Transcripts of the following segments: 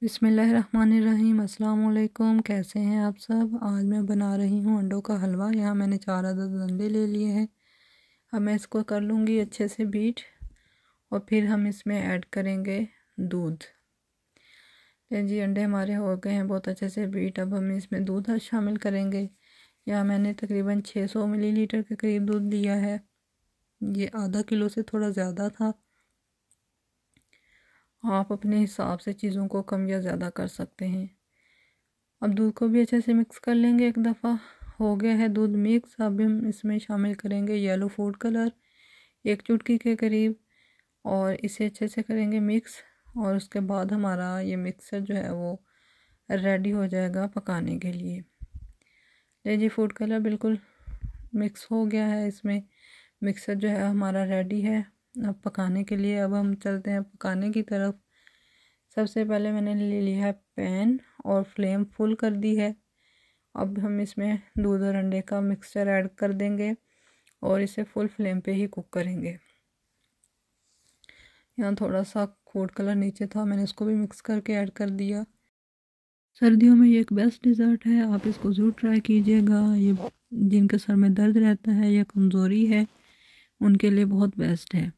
बिस्मिल्लाहिर्रहमानिर्रहीम। अस्सलाम वालेकुम। कैसे हैं आप सब। आज मैं बना रही हूँ अंडों का हलवा। यहाँ मैंने 4 अदद अंडे ले लिए हैं। अब मैं इसको कर लूँगी अच्छे से बीट और फिर हम इसमें ऐड करेंगे दूध। तो जी अंडे हमारे हो गए हैं बहुत अच्छे से बीट। अब हम इसमें दूध शामिल करेंगे। यहाँ मैंने तकरीबन 600 मिलीलीटर के करीब दूध लिया है। ये आधा किलो से थोड़ा ज़्यादा था। आप अपने हिसाब से चीज़ों को कम या ज़्यादा कर सकते हैं। अब दूध को भी अच्छे से मिक्स कर लेंगे। एक दफ़ा हो गया है दूध मिक्स। अब हम इसमें शामिल करेंगे येलो फूड कलर 1 चुटकी के करीब और इसे अच्छे से करेंगे मिक्स। और उसके बाद हमारा ये मिक्सर जो है वो रेडी हो जाएगा पकाने के लिए। ये जी फूड कलर बिल्कुल मिक्स हो गया है। इसमें मिक्सर जो है हमारा रेडी है अब पकाने के लिए। अब हम चलते हैं पकाने की तरफ। सबसे पहले मैंने ले लिया है पैन और फ्लेम फुल कर दी है। अब हम इसमें दूध और अंडे का मिक्सचर ऐड कर देंगे और इसे फुल फ्लेम पे ही कुक करेंगे। यहाँ थोड़ा सा फूड कलर नीचे था, मैंने इसको भी मिक्स करके ऐड कर दिया। सर्दियों में ये एक बेस्ट डिज़र्ट है, आप इसको ज़रूर ट्राई कीजिएगा। ये जिनके सर में दर्द रहता है या कमज़ोरी है उनके लिए बहुत बेस्ट है।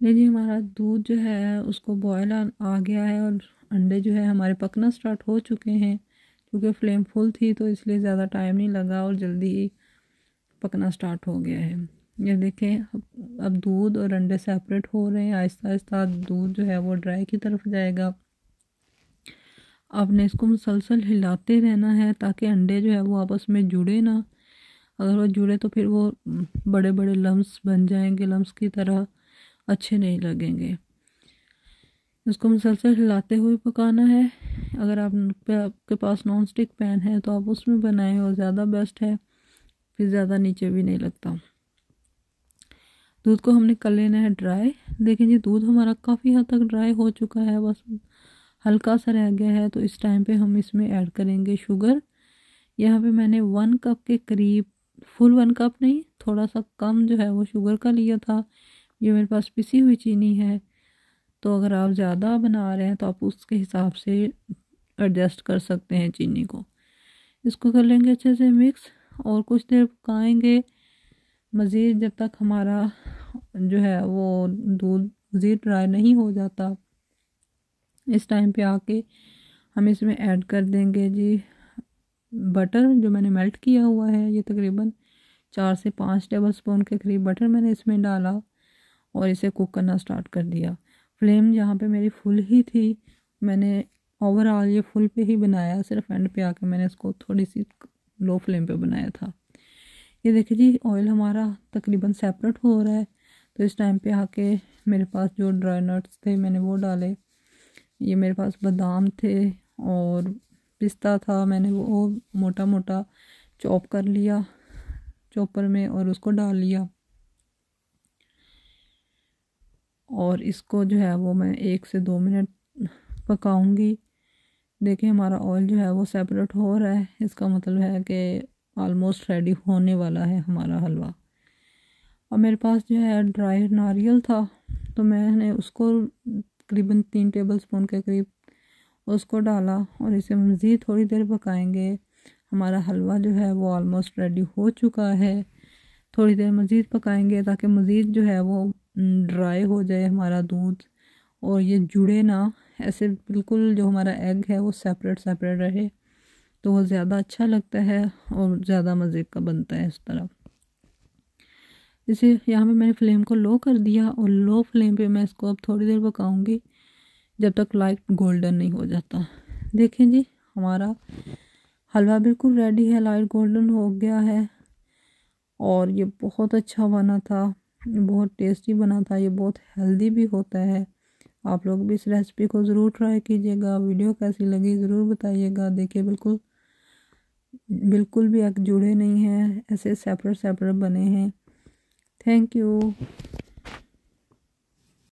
लीजिए हमारा दूध जो है उसको बॉयल आ गया है और अंडे जो है हमारे पकना स्टार्ट हो चुके हैं। क्योंकि फ्लेम फुल थी तो इसलिए ज़्यादा टाइम नहीं लगा और जल्दी ही पकना स्टार्ट हो गया है। ये देखें अब दूध और अंडे सेपरेट हो रहे हैं। आहिस्ता आहिस्ता दूध जो है वो ड्राई की तरफ जाएगा। आपने इसको मुसलसल हिलाते रहना है ताकि अंडे जो है वो आपस में जुड़े ना। अगर वो जुड़े तो फिर वो बड़े बड़े लम्स बन जाएंगे, लम्स की तरह अच्छे नहीं लगेंगे। इसको मुसलसल हिलाते हुए पकाना है। अगर आपके पास नॉन स्टिक पैन है तो आप उसमें बनाएं और ज़्यादा बेस्ट है, फिर ज़्यादा नीचे भी नहीं लगता। दूध को हमने कर लेना है ड्राई। देखें जी दूध हमारा काफ़ी हद तक ड्राई हो चुका है, बस हल्का सा रह गया है। तो इस टाइम पे हम इसमें ऐड करेंगे शुगर। यहाँ पे मैंने 1 कप के करीब, फुल 1 कप नहीं, थोड़ा सा कम जो है वो शुगर का लिया था। ये मेरे पास पिसी हुई चीनी है, तो अगर आप ज़्यादा बना रहे हैं तो आप उसके हिसाब से एडजस्ट कर सकते हैं चीनी को। इसको कर लेंगे अच्छे से मिक्स और कुछ देर पकाएंगे मज़ीद, जब तक हमारा जो है वो दूध मज़ीद ड्राई नहीं हो जाता। इस टाइम पे आके हम इसमें ऐड कर देंगे जी बटर, जो मैंने मेल्ट किया हुआ है। ये तकरीबन 4 से 5 टेबल स्पून के करीब बटर मैंने इसमें डाला और इसे कुक करना स्टार्ट कर दिया। फ्लेम यहाँ पे मेरी फुल ही थी। मैंने ओवरऑल ये फुल पे ही बनाया, सिर्फ एंड पे आके मैंने इसको थोड़ी सी लो फ्लेम पे बनाया था। ये देखिए जी ऑयल हमारा तकरीबन सेपरेट हो रहा है। तो इस टाइम पे आके मेरे पास जो ड्राई नट्स थे मैंने वो डाले। ये मेरे पास बादाम थे और पिस्ता था, मैंने वो मोटा मोटा चॉप कर लिया चॉपर में और उसको डाल लिया। और इसको जो है वो मैं 1 से 2 मिनट पकाऊंगी। देखिए हमारा ऑयल जो है वो सेपरेट हो रहा है, इसका मतलब है कि ऑलमोस्ट रेडी होने वाला है हमारा हलवा। और मेरे पास जो है ड्राई नारियल था, तो मैंने उसको तकरीबन 3 टेबल स्पून के करीब उसको डाला और इसे मज़ीद थोड़ी देर पकाएंगे। हमारा हलवा जो है वो ऑलमोस्ट रेडी हो चुका है। थोड़ी देर मज़ीद पकाएंगे ताकि मज़ीद जो है वो ड्राई हो जाए हमारा दूध और ये जुड़े ना, ऐसे बिल्कुल जो हमारा एग है वो सेपरेट सेपरेट रहे, तो वो ज़्यादा अच्छा लगता है और ज़्यादा मज़े का बनता है इस तरह। इसे यहाँ पे मैंने फ्लेम को लो कर दिया और लो फ्लेम पे मैं इसको अब थोड़ी देर पकाऊंगी जब तक लाइट गोल्डन नहीं हो जाता। देखें जी हमारा हलवा बिल्कुल रेडी है, लाइट गोल्डन हो गया है और ये बहुत अच्छा बना था, बहुत टेस्टी बना था। ये बहुत हेल्दी भी होता है। आप लोग भी इस रेसिपी को ज़रूर ट्राई कीजिएगा। वीडियो कैसी लगी ज़रूर बताइएगा। देखिए बिल्कुल बिल्कुल भी एग जुड़े नहीं हैं, ऐसे सेपरेट सेपरेट बने हैं। Thank you.